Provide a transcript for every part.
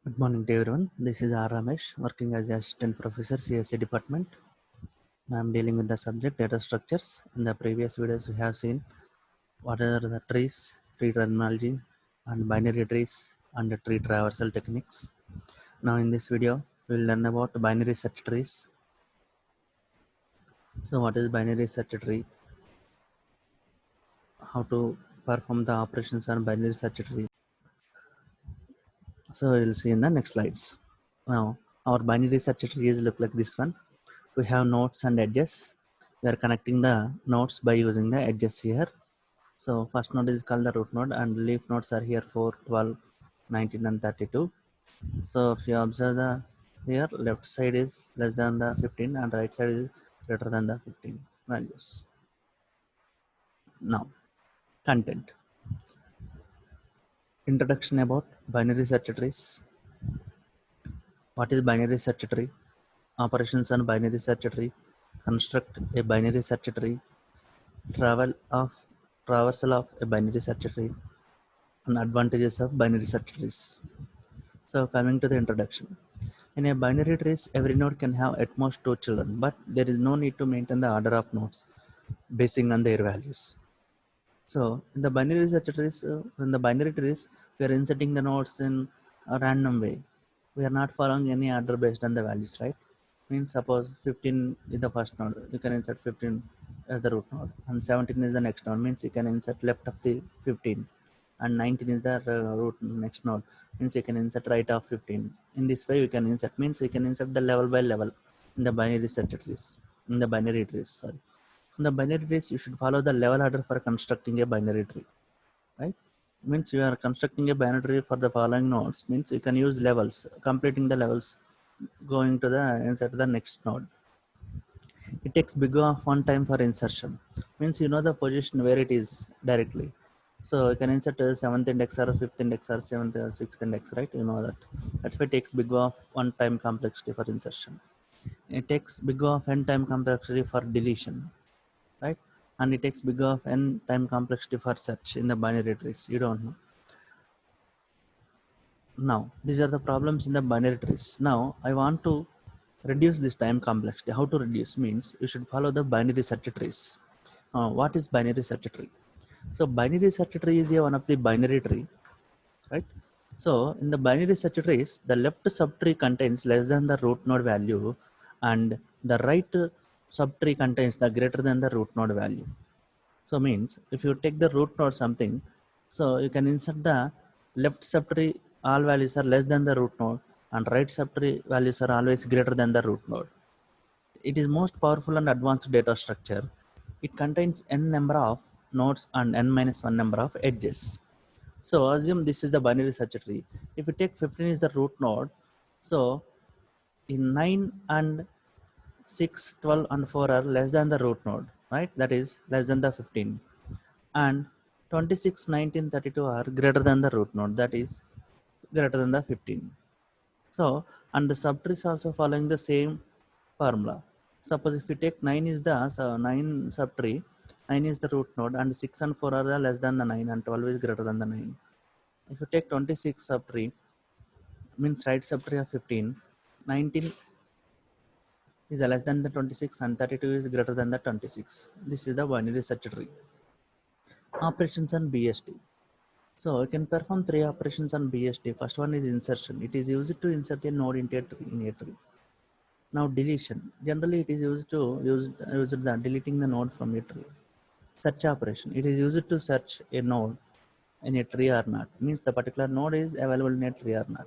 Good morning to everyone. This is R. Ramesh, working as Assistant Professor, CSE Department. I am dealing with the subject data structures. In the previous videos, we have seen what are the trees, tree terminology, and binary trees, and the tree traversal techniques. Now, in this video, we will learn about binary search trees. So, what is binary search tree? How to perform the operations on binary search tree. So, we will see in the next slides. Now, our binary search trees look like this one. We have nodes and edges. We are connecting the nodes by using the edges here. So first node is called the root node, and leaf nodes are here 4, 12, 19 and 32. So if you observe the here, left side is less than the 15 and right side is greater than the 15 values. Now, content. Introduction about binary search trees. What is binary search tree? Operations on binary search tree. Construct a binary search tree. Traversal of a binary search tree, and advantages of binary search trees. So coming to the introduction. In a binary trees, every node can have at most 2 children, but there is no need to maintain the order of nodes basing on their values. So in the binary search trees, we are inserting the nodes in a random way. We are not following any order based on the values, right? Means suppose 15 is the first node, you can insert 15 as the root node, and 17 is the next node, means you can insert left of the 15, and 19 is the root next node, means you can insert right of 15. In this way you can insert, means you can insert the level by level in the binary search trees, in the binary trees, sorry. In the binary trees, you should follow the level order for constructing a binary tree, right? Means you are constructing a binary tree for the following nodes, means you can use levels, completing the levels, going to the insert the next node. It takes big of one time for insertion, means you know the position where it is directly. So you can insert a 7th index or 5th index or 7th or 6th index, right? You know that. That's why it takes big of one time complexity for insertion. It takes big of n time complexity for deletion, right? And it takes big of n time complexity for search in the binary trees. You don't know. Now, these are the problems in the binary trees. Now, I want to reduce this time complexity. How to reduce means you should follow the binary search trees. What is binary search tree? So, binary search tree is one of the binary tree, right? So, in the binary search trees, the left subtree contains less than the root node value, and the right subtree contains the greater than the root node value. So means if you take the root node something, so you can insert the left subtree, all values are less than the root node, and right subtree values are always greater than the root node. It is most powerful and advanced data structure. It contains n number of nodes and n minus 1 number of edges. So assume this is the binary search tree. If you take 15 is the root node, so in 9 and 6, 12 and 4 are less than the root node, right? That is less than the 15. And 26, 19, 32 are greater than the root node, that is greater than the 15. So, and the subtree is also following the same formula. Suppose if we take 9 is the 9 subtree, 9 is the root node, and 6 and 4 are the less than the 9, and 12 is greater than the 9. If you take 26 subtree, means right subtree of 15, 19 is less than the 26 and 32 is greater than the 26. This is the binary search tree. Operations on BST. So you can perform 3 operations on BST. First one is insertion. It is used to insert a node into a tree, in a tree. Now deletion. Generally it is used to use the deleting the node from a tree. Search operation. It is used to search a node in a tree or not. Means the particular node is available in a tree or not.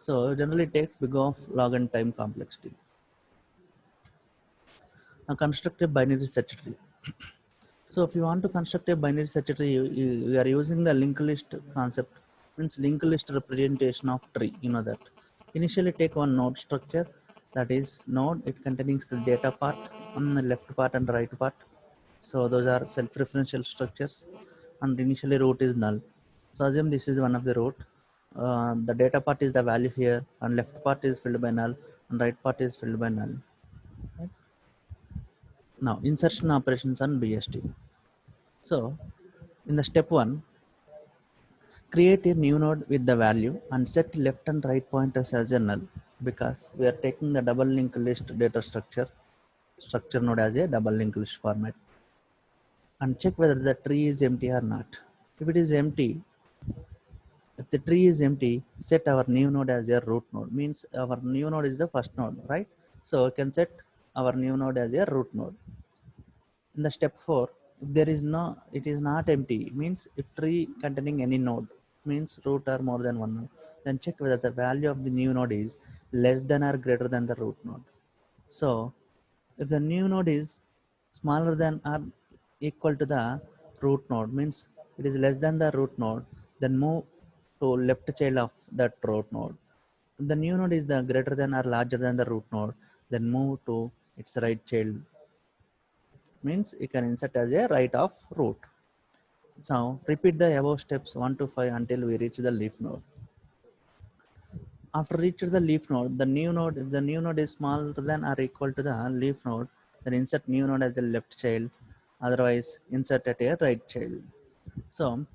So generally it takes big of log and time complexity. Now construct a binary search tree. So if you want to construct a binary search tree, you are using the linked list concept, means linked list representation of tree. You know that. Initially take one node structure, that is node, it contains the data part on the left part and right part. So those are self-referential structures, and initially root is null. So assume this is one of the root. The data part is the value here, and left part is filled by null, and right part is filled by null. Right? Now insertion operations on BST. So in the step one, Create a new node with the value and set left and right pointers as a null, because we are taking the double linked list data structure node as a double linked list format, and check whether the tree is empty or not. If it is empty, if the tree is empty, set our new node as a root node. Means our new node is the first node, right? So we can set our new node as a root node. In the step 4, if there is no, it is not empty, means if tree containing any node, means root or more than one node, then check whether the value of the new node is less than or greater than the root node. So if the new node is smaller than or equal to the root node, means it is less than the root node, then move to left child of that root node. If the new node is the greater than or larger than the root node, then move to its right child, means you can insert as a right of root. Now repeat the above steps 1 to 5 until we reach the leaf node. After reaching the leaf node, the new node, if the new node is smaller than or equal to the leaf node, then insert new node as a left child, otherwise insert at a right child. So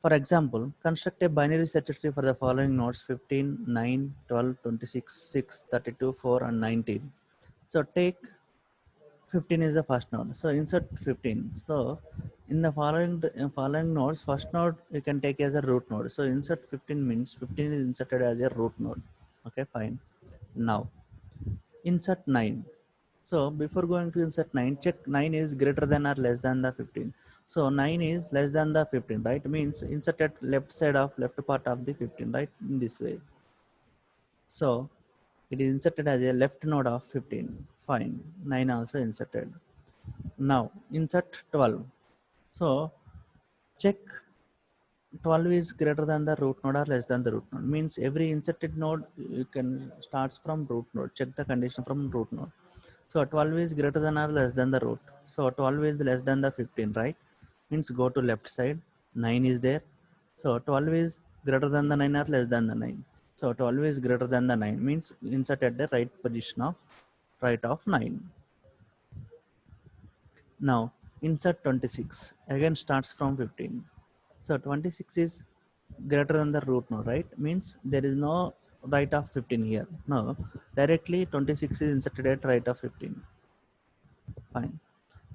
for example, construct a binary search tree for the following nodes: 15, 9, 12, 26, 6, 32, 4 and 19. So take 15 is the first node, so insert 15. So in the following nodes, first node you can take as a root node, so insert 15 means 15 is inserted as a root node. Okay, fine. Now insert 9. So before going to insert 9, check 9 is greater than or less than the 15. So 9 is less than the 15, right? Means insert at left side of left part of the 15, right? In this way. So it is inserted as a left node of 15. Fine. 9 also inserted. Now insert 12. So check 12 is greater than the root node or less than the root node. Means every inserted node you can starts from root node. Check the condition from root node. So 12 is greater than or less than the root. So 12 is less than the 15, right? Means go to left side. 9 is there. So 12 is greater than the 9 or less than the 9. So 12 is greater than the 9, means insert at the right position of right of 9. Now insert 26. Again starts from 15. So 26 is greater than the root node, right? Means there is no right of 15 here. No, directly 26 is inserted at right of 15. Fine.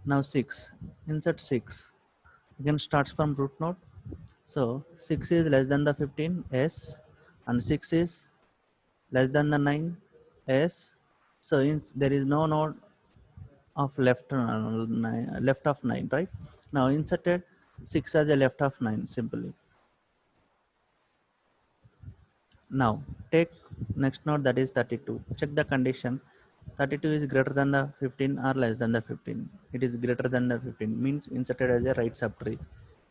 Now 6. Insert 6. Again starts from root node. So 6 is less than the 15, yes, and 6 is less than the 9, yes. So there is no node of left of 9, right? Now inserted 6 as a left of 9 simply. Now take next node, that is 32. Check the condition. 32 is greater than the 15 or less than the 15. It is greater than the 15, means inserted as a right subtree.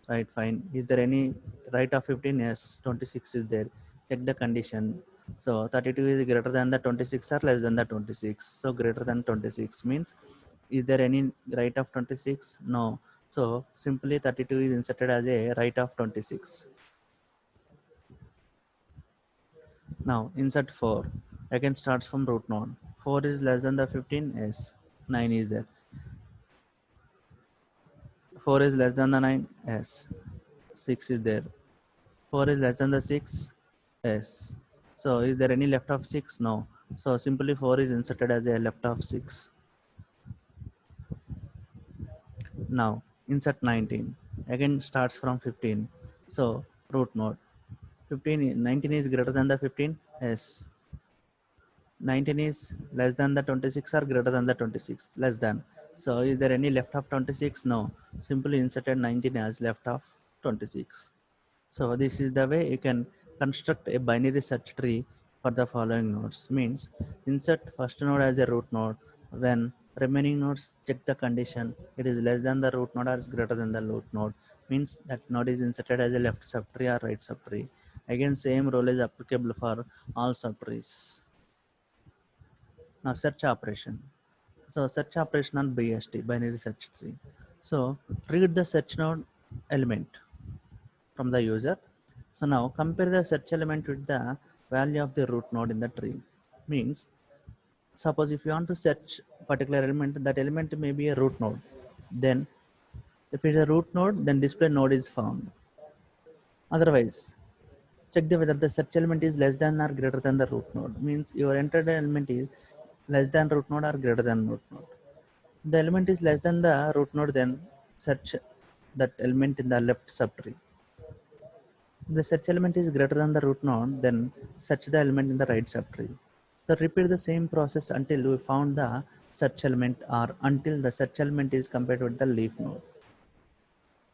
Right, fine. Is there any right of 15? Yes, 26 is there. Check the condition. So 32 is greater than the 26 or less than the 26. So greater than 26 means, is there any right of 26? No. So simply 32 is inserted as a right of 26. Now insert 4. Again starts from root node. 4 is less than the 15. Yes. 9 is there. 4 is less than the 9. Yes. 6 is there. 4 is less than the 6. Yes. So is there any left of 6? No. So simply 4 is inserted as a left of 6. Now insert 19. Again starts from 15. So root node. 19 is greater than the 15. Yes. 19 is less than the 26 or greater than the 26. Less than. So is there any left of 26? No. Simply inserted 19 as left of 26. So this is the way you can construct a binary search tree for the following nodes. Means insert first node as a root node, then remaining nodes check the condition, it is less than the root node or is greater than the root node, means that node is inserted as a left subtree or right subtree. Again same rule is applicable for all subtrees. Now search operation. So search operation on BST, binary search tree. So read the search node element from the user. So now compare the search element with the value of the root node in the tree. Means suppose if you want to search particular element, that element may be a root node. Then if it is a root node, then display node is found. Otherwise, check whether the search element is less than or greater than the root node. Means your entered element is less than root node or greater than root node. The element is less than the root node, then search that element in the left subtree. The search element is greater than the root node, then search the element in the right subtree. So repeat the same process until we found the search element or until the search element is compared with the leaf node.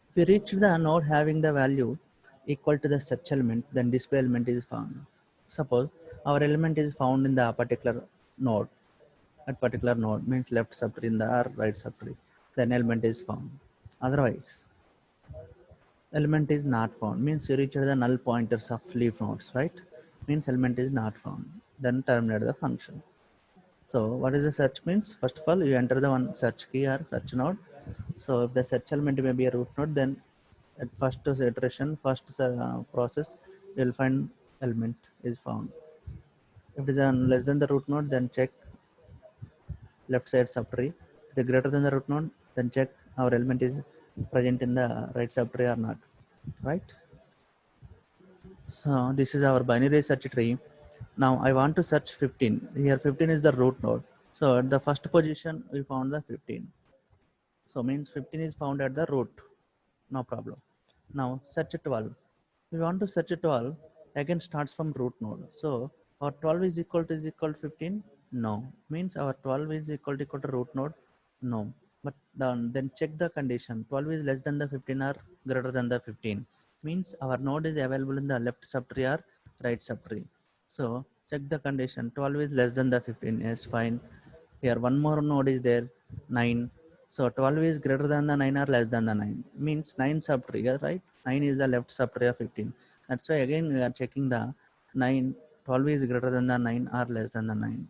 If we reach the node having the value equal to the search element, then display element is found. Suppose our element is found in the particular node. At particular node means left subtree in the or right subtree, then element is found. Otherwise, element is not found means you reach the null pointers of leaf nodes, right? Means element is not found, then terminate the function. So what is the search means? First of all, you enter the one search key or search node. So if the search element may be a root node, then at first iteration, first process, you'll find element is found. If it is less than the root node, then check left side subtree. If it is greater than the root node, then check our element is present in the right subtree or not, right? So this is our binary search tree. Now I want to search 15. Here 15 is the root node. So at the first position we found the 15. So means 15 is found at the root. No problem. Now search 12. We want to search 12. Again starts from root node. So our 12 is equal to 15. No. Means our 12 is equal to root node. No. But then check the condition. 12 is less than the 15 or greater than the 15. Means our node is available in the left subtree or right subtree. So check the condition. 12 is less than the 15. Yes, fine. Here one more node is there, 9. So 12 is greater than the 9 or less than the 9. Means 9 subtree, right? 9 is the left subtree of 15. That's why again we are checking the 9. 12 is greater than the 9 or less than the 9.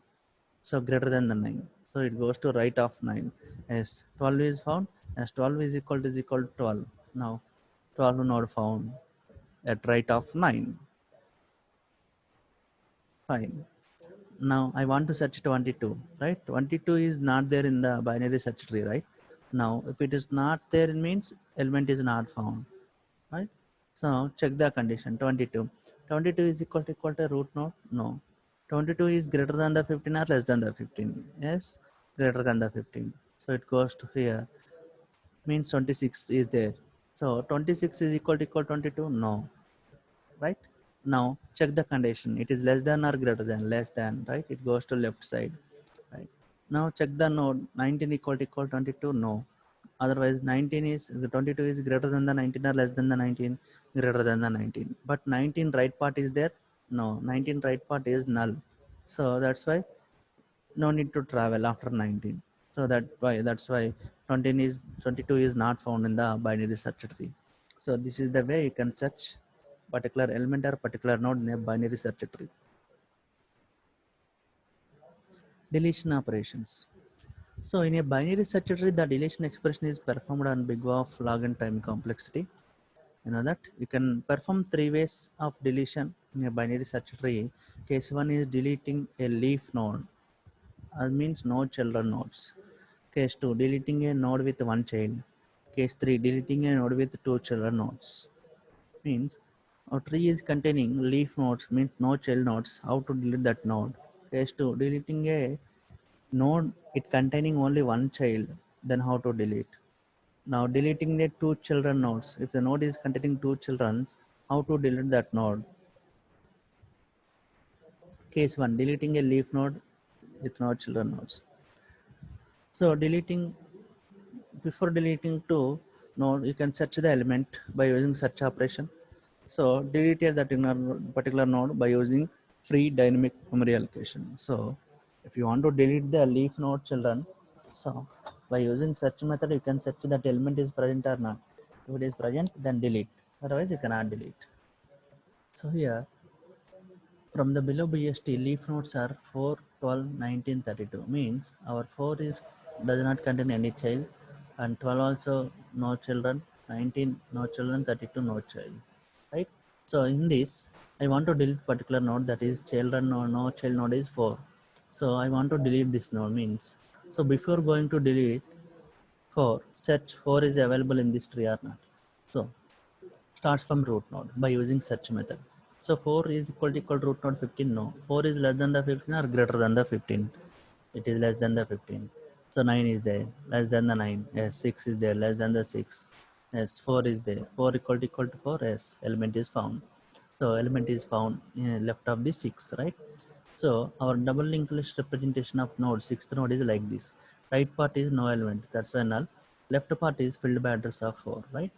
So greater than the 9. So it goes to right of 9. Yes, 12 is found. As 12 is equal to 12. Now 12 node found at right of 9. Fine. Now I want to search 22, right? 22 is not there in the binary search tree, right? Now if it is not there, it means element is not found, right? So check the condition. 22. 22 is equal to root node? No. 22 is greater than the 15 or less than the 15? Yes, greater than the 15. So it goes to here. Means 26 is there. So 26 is equal to 22? No, right? Now check the condition. It is less than or greater than? Less than, right? It goes to left side, right? Now check the node. 19 equal to 22? No. Otherwise 19 is, the 22 is greater than the 19 or less than the 19? Greater than the 19. But 19 right part is there? No. 19 right part is null. So that's why no need to travel after 19. So that's why 22 is not found in the binary search tree. So this is the way you can search particular element or particular node in a binary search tree. Deletion operations. So in a binary search tree, the deletion expression is performed on big O of log and time complexity. You know that you can perform three ways of deletion in a binary search tree. Case one is deleting a leaf node. That means no children nodes. Case 2, deleting a node with one child. Case 3, deleting a node with two children nodes. Means a tree is containing leaf nodes, means no child nodes. How to delete that node? Case 2, deleting a node it containing only one child, then how to delete? Now deleting the two children nodes. If the node is containing two children, how to delete that node? Case 1, deleting a leaf node with no children nodes. So deleting, before deleting to node, you can search the element by using search operation. So delete that particular node by using free dynamic memory allocation. So if you want to delete the leaf node children, so by using search method you can search that element is present or not. If it is present, then delete, otherwise you cannot delete. So here from the below BST, leaf nodes are 4, 12, 19, 32. Means our 4 is does not contain any child, and 12 also no children, 19 no children, 32 no child. Right? So in this, I want to delete particular node, that is children or no child node is 4. So I want to delete this node means. So before going to delete 4, search 4 is available in this tree or not. So starts from root node by using search method. So 4 is equal to root node 15. No, 4 is less than the 15 or greater than the 15. It is less than the 15. So 9 is there, less than the 9. Yes, 6 is there, less than the 6. Yes, 4 is there. 4 equal to 4. Yes, element is found. So element is found left of the 6, right? So our double linked list representation of node, sixth node is like this. Right part is no element, that's why null. Left part is filled by address of 4, right?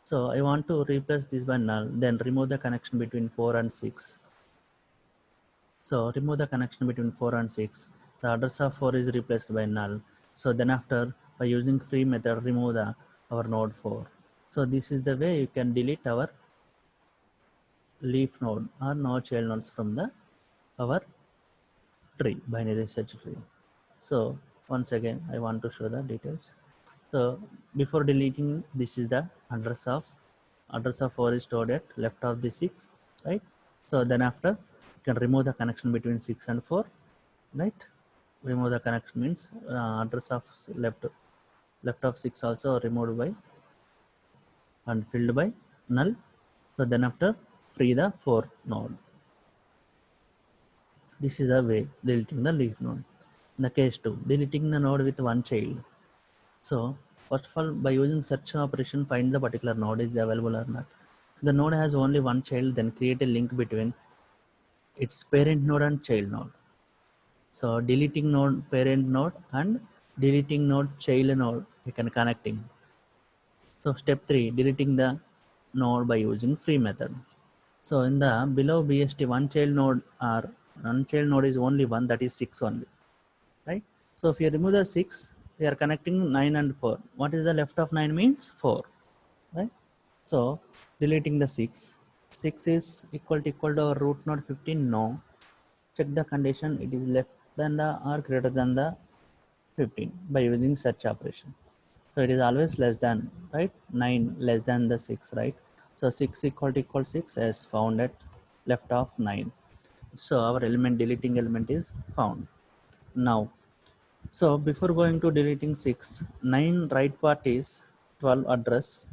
So I want to replace this by null, then remove the connection between 4 and 6. So remove the connection between 4 and 6. The address of 4 is replaced by null. So then after, by using free method, remove our node 4. So this is the way you can delete our leaf node or no child nodes from our tree, binary search tree. So once again, I want to show the details. So before deleting, this is the address of 4 is stored at left of the 6, right? So then after, you can remove the connection between 6 and 4, right? Remove the connection means address of left of 6 also removed by and filled by null. So then after, free the 4 node. This is the way deleting the leaf node. In the case 2, deleting the node with one child. So first of all, by using search operation, find the particular node is available or not. The node has only one child, then create a link between its parent node and child node. So deleting node parent node and deleting node child node, we can connecting. So step 3, deleting the node by using free method. So in the below BST, one child node is only one, that is 6 only, right? So if you remove the 6, we are connecting 9 and 4. What is the left of 9 means 4, right? So deleting the 6. 6 is equal to our root node 15. No. Check the condition. It is less than the or greater than the 15 by using search operation. So it is always less than, right? 9 less than the 6, right? So 6 equal to 6 as found at left of 9. So our element deleting element is found. Now, so before going to deleting 6, 9 right part is 12 address.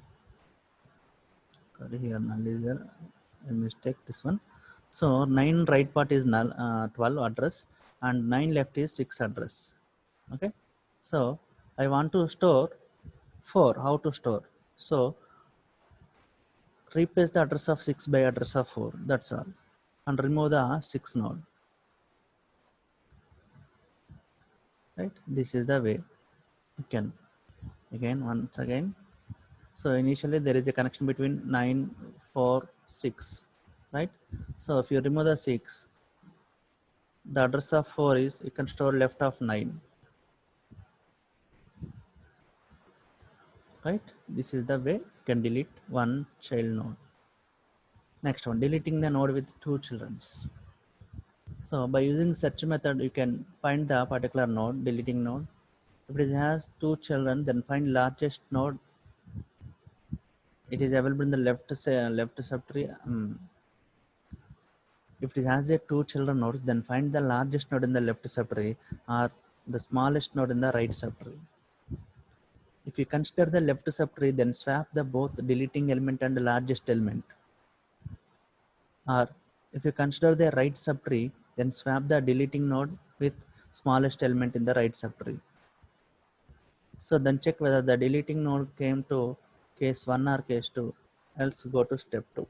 Sorry, here null is there. A mistake this one. So 9 right part is null, 12 address, and 9 left is 6 address. Okay. So I want to store 4. How to store? So replace the address of 6 by address of 4. That's all. And remove the 6 node. Right. This is the way you can. Again, once again. So initially there is a connection between 9, 4, 6, right? So if you remove the 6, the address of 4 is, you can store left of 9, right? This is the way you can delete one child node. Next one, deleting the node with 2 children. So by using search method, you can find the particular node, deleting node. If it has 2 children, then find largest node. It is available in the left subtree. If it has a 2 children nodes, then find the largest node in the left subtree or the smallest node in the right subtree. If you consider the left subtree, then swap the both deleting element and the largest element. Or if you consider the right subtree, then swap the deleting node with smallest element in the right subtree. So then check whether the deleting node came to case 1 or case 2, else go to step 2.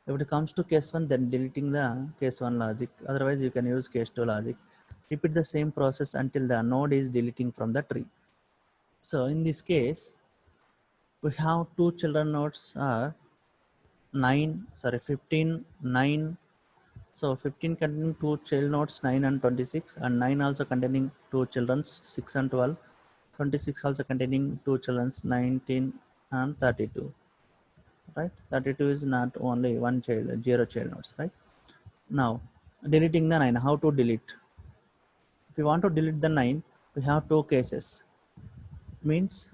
If it comes to case 1, then deleting the case 1 logic. Otherwise, you can use case 2 logic. Repeat the same process until the node is deleting from the tree. So in this case, we have 2 children nodes are 15, 9. So 15 containing 2 child nodes 9 and 26, and 9 also containing 2 children 6 and 12. 26 also containing 2 children 19 and 32. Right? 32 is not only one child, 0 child nodes, right? Now, deleting the 9, how to delete? If you want to delete the 9, we have 2 cases. Means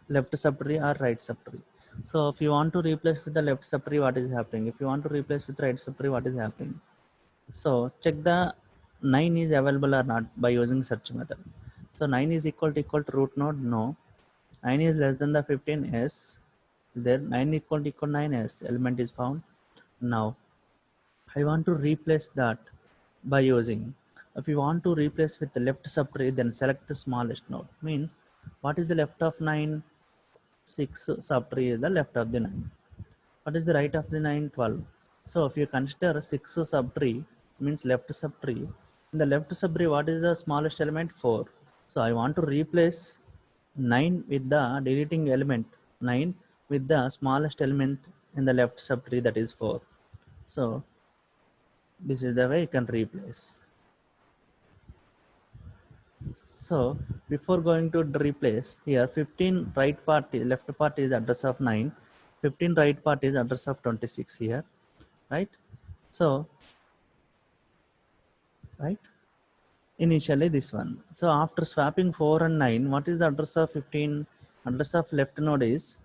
left subtree or right subtree. So if you want to replace with the left subtree, what is happening? If you want to replace with right subtree, what is happening? So check the 9 is available or not by using search method. So 9 is equal to root node, no. 9 is less than the 15, yes. There 9 equal 9, yes, element is found. Now I want to replace that by using, if you want to replace with the left subtree, then select the smallest node. Means what is the left of 9? 6 subtree is the left of the 9. What is the right of the 9? 12. So if you consider 6 subtree, means left subtree. In the left subtree, what is the smallest element? 4. So I want to replace 9 with the deleting element 9 with the smallest element in the left subtree, that is 4. So this is the way you can replace. So before going to replace, here 15 right part, left part is address of 9, 15 right part is address of 26 here, right? So right, initially this one. So after swapping 4 and 9, what is the address of 15? Address of left node is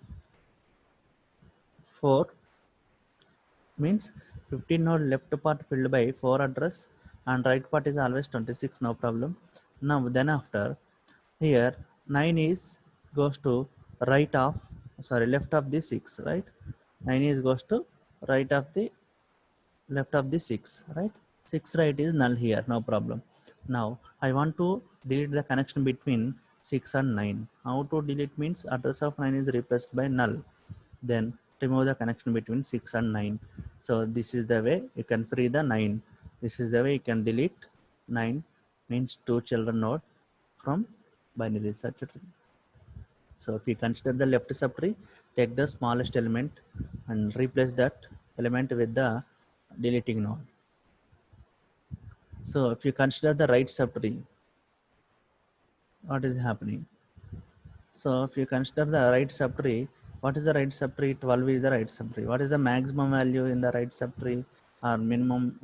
4, means 15 node left part filled by 4 address, and right part is always 26, no problem. Now then after, here 9 is goes to right of, sorry, left of the 6, right? 9 is goes to right of the left of the 6, right? 6 right is null here, no problem. Now I want to delete the connection between 6 and 9. How to delete? Means address of 9 is replaced by null, then remove the connection between 6 and 9. So this is the way you can free the 9. This is the way you can delete 9, means 2 children node from binary search tree. So if we consider the left subtree, take the smallest element and replace that element with the deleting node. So if you consider the right subtree, what is happening? So if you consider the right subtree, what is the right subtree? 12 is the right subtree. What is the maximum value in the right subtree, or minimum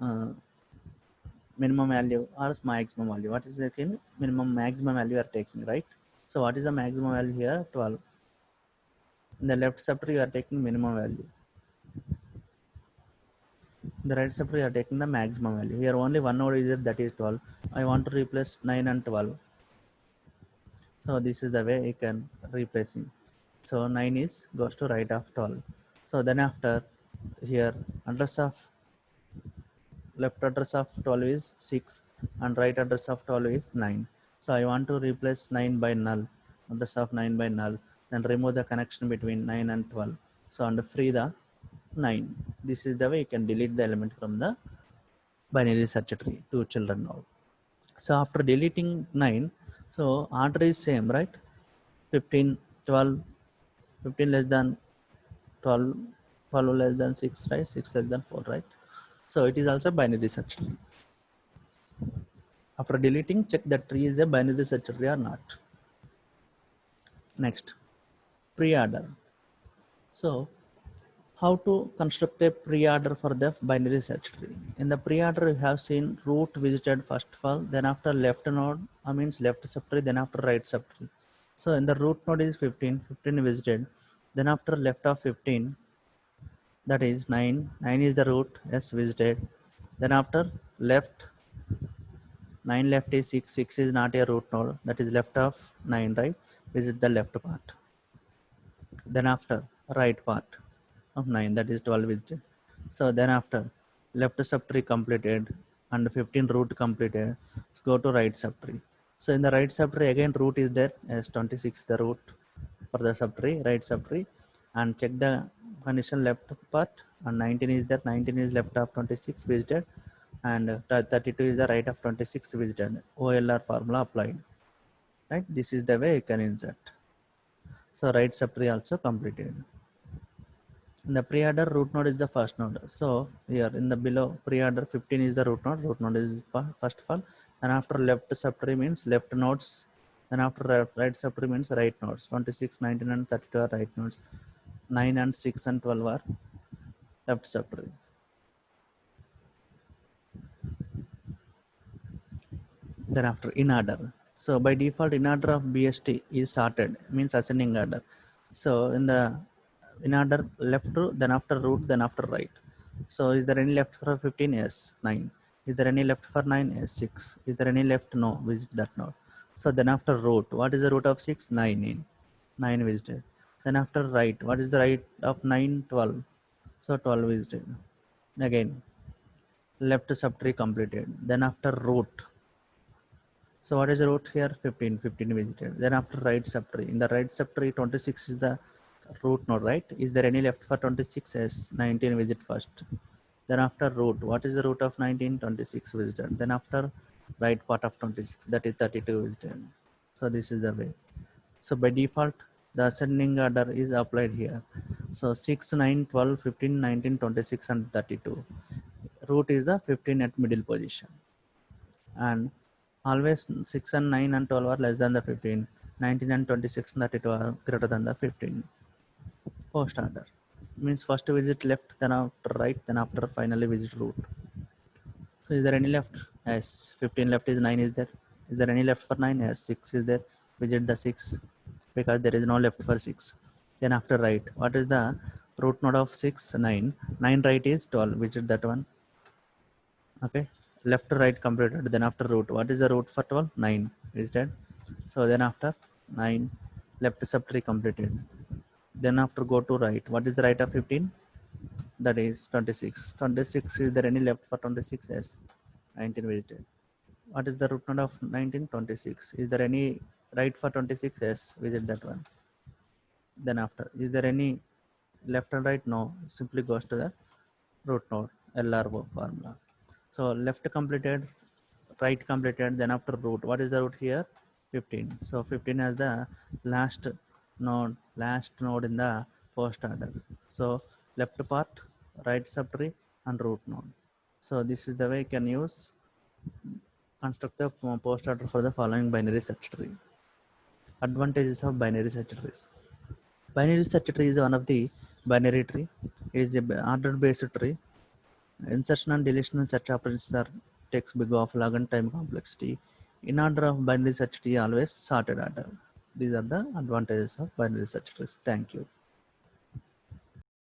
value or maximum value? What is the minimum maximum value you are taking, right? So what is the maximum value here? 12. In the left subtree you are taking minimum value. In the right subtree you are taking the maximum value. Here only one node is there, that is 12. I want to replace 9 and 12. So this is the way you can replacing. So 9 is goes to right of 12. So then after, here address of left address of 12 is 6 and right address of 12 is 9. So I want to replace 9 by null, address of 9 by null, then remove the connection between 9 and 12. So and free the 9. This is the way you can delete the element from the binary search tree, 2 children node. So after deleting 9, so order is same, right? 15, 12, 15 less than 12, 12 less than 6, right? 6 less than 4, right? So it is also binary search tree. After deleting, check that tree is a binary search tree or not. Next, pre-order. So how to construct a pre-order for the binary search tree? In the pre-order, you have seen root visited first of all, then after left node, means left subtree, then after right subtree. So in the root node is 15, 15 visited, then after left of 15, that is 9, 9 is the root, yes, visited. Then after left, 9 left is 6, 6 is not a root node, that is left of 9, right? Visit the left part. Then after right part of 9, that is 12 visited. So then after left subtree completed and 15 root completed, go to right subtree. So in the right subtree again root is there as 26 the root for the subtree, right subtree, and check the condition left part, and 19 is there, 19 is left of 26 visited, and 32 is the right of 26 visited. OLR formula applied, right? This is the way you can insert. So right subtree also completed. In the pre-order, root node is the first node. So here in the below pre-order, 15 is the root node is first of all. And after left subtree means left nodes. Then after right subtree means right nodes. 26, 19 and 32 are right nodes. 9 and 6 and 12 are left subtree. Then after in order. So by default in order of BST is sorted, means ascending order. So in order left to, then after root, then after right. So is there any left for 15? Yes, 9. Is there any left for 9? Yes, 6. Is there any left? No, visit that node. So then after root, what is the root of 6? 9 in. 9 visited. Then after right, what is the right of 9, 12? So 12 is done. Again, left subtree completed. Then after root. So what is the root here? 15, 15 visited. Then after right subtree. In the right subtree, 26 is the root node, right? Is there any left for 26? Yes, 19 visit first. Then after root, what is the root of 19? 26 visited. Then after right part of 26, that is 32 visited. So this is the way. So by default, the ascending order is applied here. So 6, 9, 12, 15, 19, 26 and 32. Root is the 15 at middle position. And always 6 and 9 and 12 are less than the 15. 19 and 26 and 32 are greater than the 15. Post order means first visit left, then after right, then after finally visit root. So is there any left? Yes, 15 left is 9 is there. Is there any left for 9? Yes, 6 is there. Visit the 6 because there is no left for 6. Then after right, what is the root node of 6? 9. 9 right is 12. Visit that one. Okay. Left to right completed. Then after root, what is the root for 12? 9 is dead. So then after 9, left subtree completed. Then after go to right, what is the right of 15? That is 26. 26, is there any left for 26? Yes, 19 visited. What is the root node of 19? 26. Is there any right for 26? Yes, visit that one. Then after, is there any left and right? No, simply goes to the root node, LRO formula. So left completed, right completed, then after root. What is the root here? 15. So 15 as the last node in the first order. So left part, right subtree and root node. So this is the way you can use construct the post order for the following binary search tree. Advantages of binary search trees. Binary search tree is one of the binary tree. It is a order based tree. Insertion and deletion and search operations are takes big of log and time complexity. In order of binary search tree always sorted order. These are the advantages of binary search trees. Thank you.